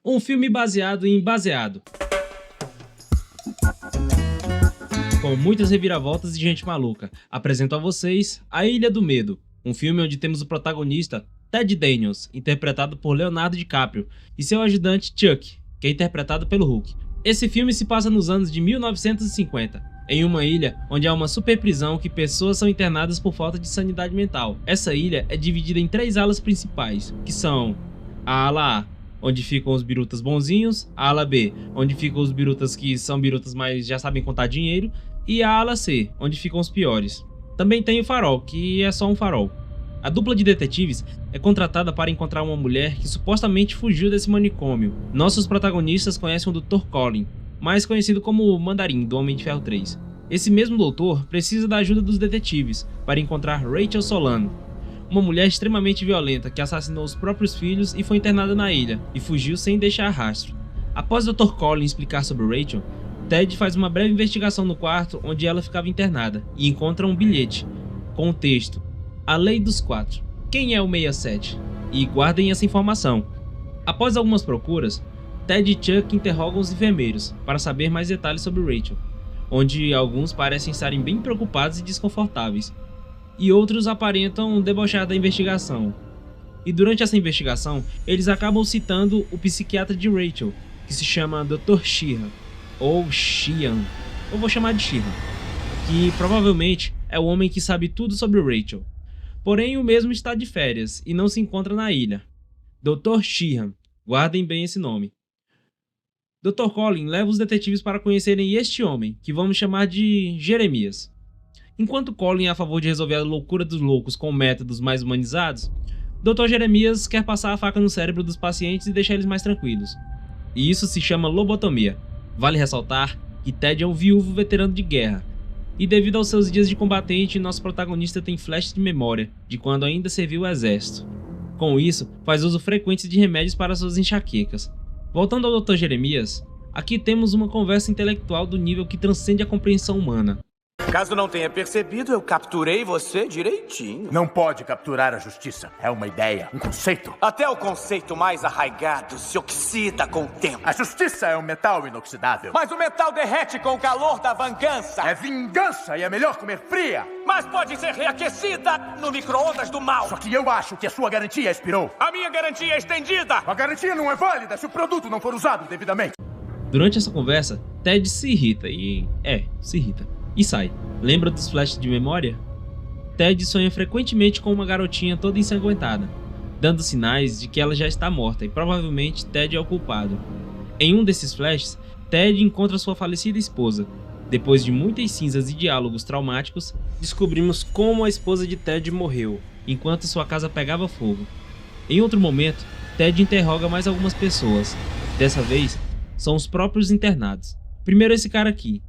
Um filme baseado em baseado. Com muitas reviravoltas e gente maluca, apresento a vocês A Ilha do Medo, um filme onde temos o protagonista Ted Daniels, interpretado por Leonardo DiCaprio, e seu ajudante Chuck, que é interpretado pelo Hulk. Esse filme se passa nos anos de 1950, em uma ilha onde há uma superprisão que pessoas são internadas por falta de sanidade mental. Essa ilha é dividida em 3 alas principais, que são a ala A, onde ficam os birutas bonzinhos, a ala B, onde ficam os birutas que são birutas mas já sabem contar dinheiro, e a ala C, onde ficam os piores. Também tem o farol, que é só um farol. A dupla de detetives é contratada para encontrar uma mulher que supostamente fugiu desse manicômio. Nossos protagonistas conhecem o Dr. Colin, mais conhecido como o Mandarim do Homem de Ferro 3. Esse mesmo doutor precisa da ajuda dos detetives para encontrar Rachel Solano, uma mulher extremamente violenta que assassinou os próprios filhos e foi internada na ilha, e fugiu sem deixar rastro. Após o Dr. Colin explicar sobre Rachel, Ted faz uma breve investigação no quarto onde ela ficava internada e encontra um bilhete com o texto: A Lei dos Quatro. Quem é o 67? E guardem essa informação. Após algumas procuras, Ted e Chuck interrogam os enfermeiros para saber mais detalhes sobre Rachel, onde alguns parecem estarem bem preocupados e desconfortáveis, e outros aparentam debochar da investigação. E durante essa investigação, eles acabam citando o psiquiatra de Rachel, que se chama Dr. Sheehan, ou Sheehan, eu vou chamar de Sheehan, que provavelmente é o homem que sabe tudo sobre Rachel. Porém, o mesmo está de férias e não se encontra na ilha. Dr. Sheehan, guardem bem esse nome. Dr. Colin leva os detetives para conhecerem este homem, que vamos chamar de Jeremias. Enquanto Colin é a favor de resolver a loucura dos loucos com métodos mais humanizados, Dr. Jeremias quer passar a faca no cérebro dos pacientes e deixar eles mais tranquilos. E isso se chama lobotomia. Vale ressaltar que Ted é um viúvo veterano de guerra, e devido aos seus dias de combatente, nosso protagonista tem flashes de memória de quando ainda serviu o exército. Com isso, faz uso frequente de remédios para suas enxaquecas. Voltando ao Dr. Jeremias, aqui temos uma conversa intelectual do nível que transcende a compreensão humana. Caso não tenha percebido, eu capturei você direitinho. Não pode capturar a justiça. É uma ideia, um conceito. Até o conceito mais arraigado se oxida com o tempo. A justiça é um metal inoxidável. Mas o metal derrete com o calor da vingança. É vingança e é melhor comer fria. Mas pode ser reaquecida no micro-ondas do mal. Só que eu acho que a sua garantia expirou. A minha garantia é estendida. A garantia não é válida se o produto não for usado devidamente. Durante essa conversa, Ted se irrita e sai. Lembra dos flashes de memória? Ted sonha frequentemente com uma garotinha toda ensanguentada, dando sinais de que ela já está morta e provavelmente Ted é o culpado. Em um desses flashes, Ted encontra sua falecida esposa. Depois de muitas cinzas e diálogos traumáticos, descobrimos como a esposa de Ted morreu, enquanto sua casa pegava fogo. Em outro momento, Ted interroga mais algumas pessoas. Dessa vez, são os próprios internados. Primeiro esse cara aqui,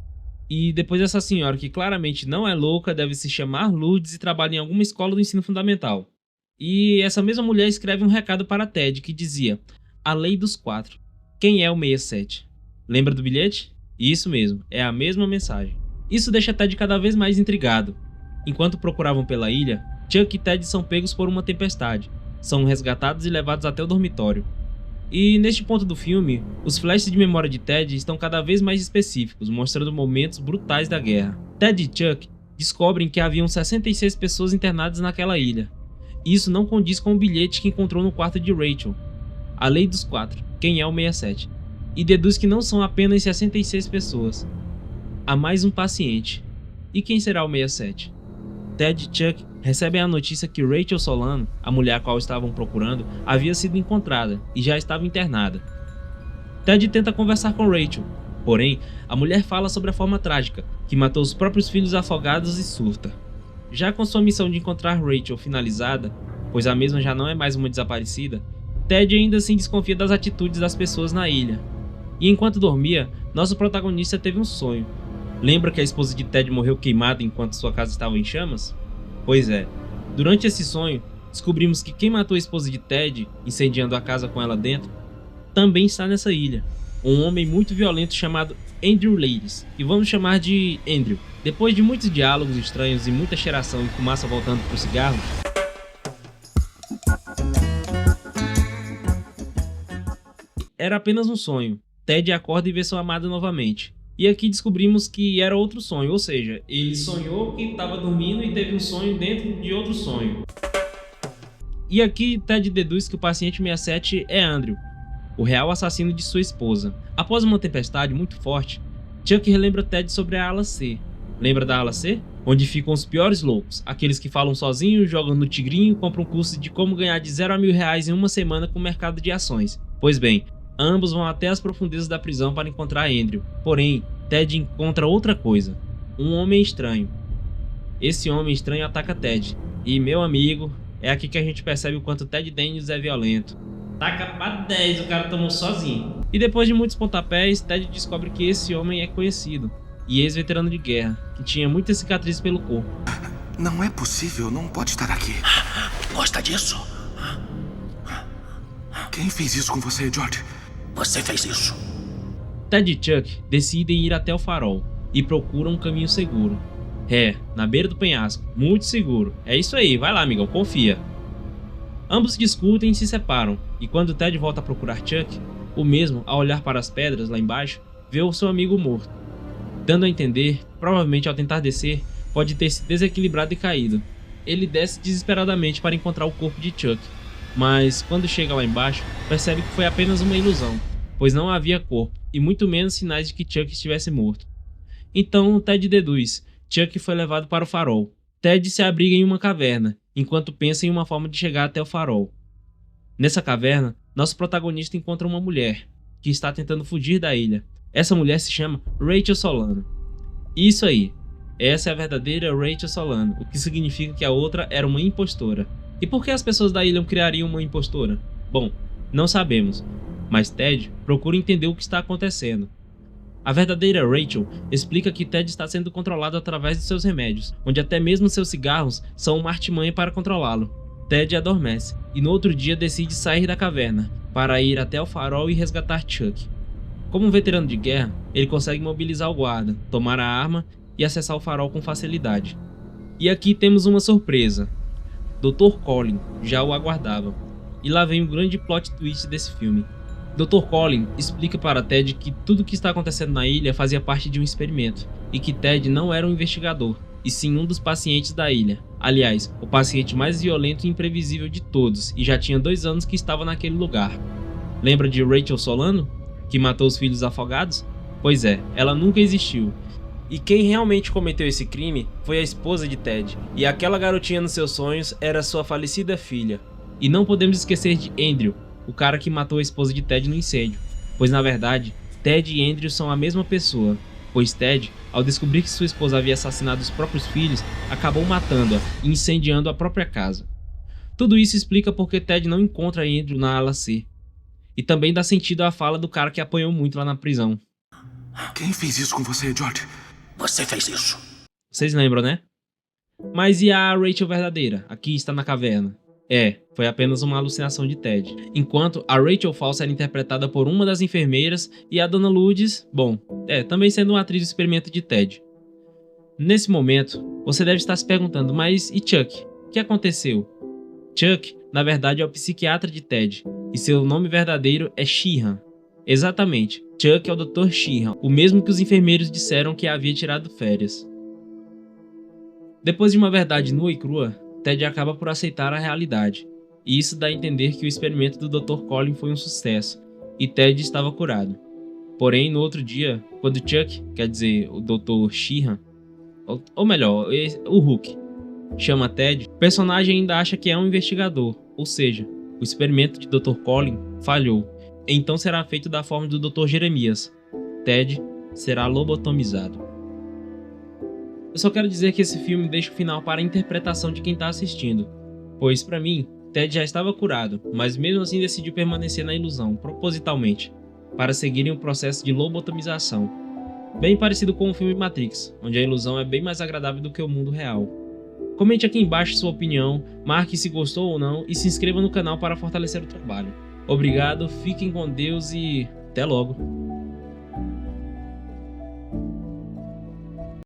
e depois essa senhora que claramente não é louca, deve se chamar Lourdes e trabalha em alguma escola do ensino fundamental. E essa mesma mulher escreve um recado para Ted que dizia: A Lei dos Quatro. Quem é o 67? Lembra do bilhete? Isso mesmo, é a mesma mensagem. Isso deixa Ted cada vez mais intrigado. Enquanto procuravam pela ilha, Chuck e Ted são pegos por uma tempestade. São resgatados e levados até o dormitório. E neste ponto do filme, os flashes de memória de Ted estão cada vez mais específicos, mostrando momentos brutais da guerra. Ted e Chuck descobrem que haviam 66 pessoas internadas naquela ilha. E isso não condiz com o bilhete que encontrou no quarto de Rachel. A Lei dos Quatro, quem é o 67? E deduz que não são apenas 66 pessoas. Há mais um paciente. E quem será o 67? Ted e Chuck recebem a notícia que Rachel Solano, a mulher a qual estavam procurando, havia sido encontrada e já estava internada. Ted tenta conversar com Rachel, porém, a mulher fala sobre a forma trágica, que matou os próprios filhos afogados e surta. Já com sua missão de encontrar Rachel finalizada, pois a mesma já não é mais uma desaparecida, Ted ainda assim desconfia das atitudes das pessoas na ilha. E enquanto dormia, nosso protagonista teve um sonho. Lembra que a esposa de Ted morreu queimada enquanto sua casa estava em chamas? Pois é, durante esse sonho, descobrimos que quem matou a esposa de Ted, incendiando a casa com ela dentro, também está nessa ilha. Um homem muito violento chamado Andrew Ladies, e vamos chamar de Andrew. Depois de muitos diálogos estranhos e muita cheiração e fumaça voltando pro cigarro, era apenas um sonho. Ted acorda e vê sua amada novamente. E aqui descobrimos que era outro sonho, ou seja, ele sonhou que estava dormindo e teve um sonho dentro de outro sonho. E aqui Ted deduz que o paciente 67 é Andrew, o real assassino de sua esposa. Após uma tempestade muito forte, Chuck relembra Ted sobre a ala C. Lembra da ala C? Onde ficam os piores loucos, aqueles que falam sozinhos, jogam no tigrinho e compram curso de como ganhar de 0 a 1.000 reais em uma semana com o mercado de ações. Pois bem, ambos vão até as profundezas da prisão para encontrar Andrew. Porém, Ted encontra outra coisa, um homem estranho. Esse homem estranho ataca Ted. E meu amigo, é aqui que a gente percebe o quanto Ted Daniels é violento. Taca pra 10, o cara tomou sozinho. E depois de muitos pontapés, Ted descobre que esse homem é conhecido e ex-veterano de guerra, que tinha muitas cicatrizes pelo corpo. Não é possível, não pode estar aqui. Gosta disso? Quem fez isso com você, George? Você fez isso. Ted e Chuck decidem ir até o farol e procuram um caminho seguro. Na beira do penhasco, muito seguro. É isso aí, vai lá, amigão, confia. Ambos discutem e se separam, e quando Ted volta a procurar Chuck, o mesmo, ao olhar para as pedras lá embaixo, vê o seu amigo morto, dando a entender, provavelmente ao tentar descer, pode ter se desequilibrado e caído. Ele desce desesperadamente para encontrar o corpo de Chuck, mas quando chega lá embaixo, percebe que foi apenas uma ilusão, pois não havia corpo, e muito menos sinais de que Chuck estivesse morto. Então Ted deduz, Chuck foi levado para o farol. Ted se abriga em uma caverna, enquanto pensa em uma forma de chegar até o farol. Nessa caverna, nosso protagonista encontra uma mulher, que está tentando fugir da ilha. Essa mulher se chama Rachel Solano. Isso aí, essa é a verdadeira Rachel Solano, o que significa que a outra era uma impostora. E por que as pessoas da ilha criariam uma impostora? Bom, não sabemos, mas Ted procura entender o que está acontecendo. A verdadeira Rachel explica que Ted está sendo controlado através de seus remédios, onde até mesmo seus cigarros são uma artimanha para controlá-lo. Ted adormece, e no outro dia decide sair da caverna, para ir até o farol e resgatar Chuck. Como um veterano de guerra, ele consegue mobilizar o guarda, tomar a arma e acessar o farol com facilidade. E aqui temos uma surpresa. Dr. Colin já o aguardava. E lá vem o grande plot twist desse filme. Dr. Colin explica para Ted que tudo o que está acontecendo na ilha fazia parte de um experimento, e que Ted não era um investigador, e sim um dos pacientes da ilha. Aliás, o paciente mais violento e imprevisível de todos, e já tinha 2 anos que estava naquele lugar. Lembra de Rachel Solano, que matou os filhos afogados? Pois é, ela nunca existiu. E quem realmente cometeu esse crime foi a esposa de Ted, e aquela garotinha nos seus sonhos era sua falecida filha. E não podemos esquecer de Andrew, o cara que matou a esposa de Ted no incêndio, pois na verdade, Ted e Andrew são a mesma pessoa, pois Ted, ao descobrir que sua esposa havia assassinado os próprios filhos, acabou matando-a e incendiando a própria casa. Tudo isso explica porque Ted não encontra Andrew na ala C, e também dá sentido à fala do cara que apanhou muito lá na prisão. Quem fez isso com você, George? Você fez isso. Vocês lembram, né? Mas e a Rachel verdadeira? Aqui está na caverna. Foi apenas uma alucinação de Ted. Enquanto a Rachel falsa era interpretada por uma das enfermeiras e a Dona Lourdes, também sendo uma atriz do experimento de Ted. Nesse momento, você deve estar se perguntando, mas e Chuck? O que aconteceu? Chuck, na verdade, é o psiquiatra de Ted, e seu nome verdadeiro é Sheehan. Exatamente, Chuck é o Dr. Sheehan, o mesmo que os enfermeiros disseram que havia tirado férias. Depois de uma verdade nua e crua, Ted acaba por aceitar a realidade, e isso dá a entender que o experimento do Dr. Colin foi um sucesso, e Ted estava curado. Porém, no outro dia, quando Chuck, quer dizer, o Dr. Sheehan, ou melhor, o Hulk, chama Ted, o personagem ainda acha que é um investigador, ou seja, o experimento de Dr. Colin falhou, então será feito da forma do Dr. Jeremias. Ted será lobotomizado. Eu só quero dizer que esse filme deixa o final para a interpretação de quem está assistindo, pois para mim, Ted já estava curado, mas mesmo assim decidiu permanecer na ilusão, propositalmente, para seguirem o processo de lobotomização. Bem parecido com o filme Matrix, onde a ilusão é bem mais agradável do que o mundo real. Comente aqui embaixo sua opinião, marque se gostou ou não e se inscreva no canal para fortalecer o trabalho. Obrigado, fiquem com Deus e até logo!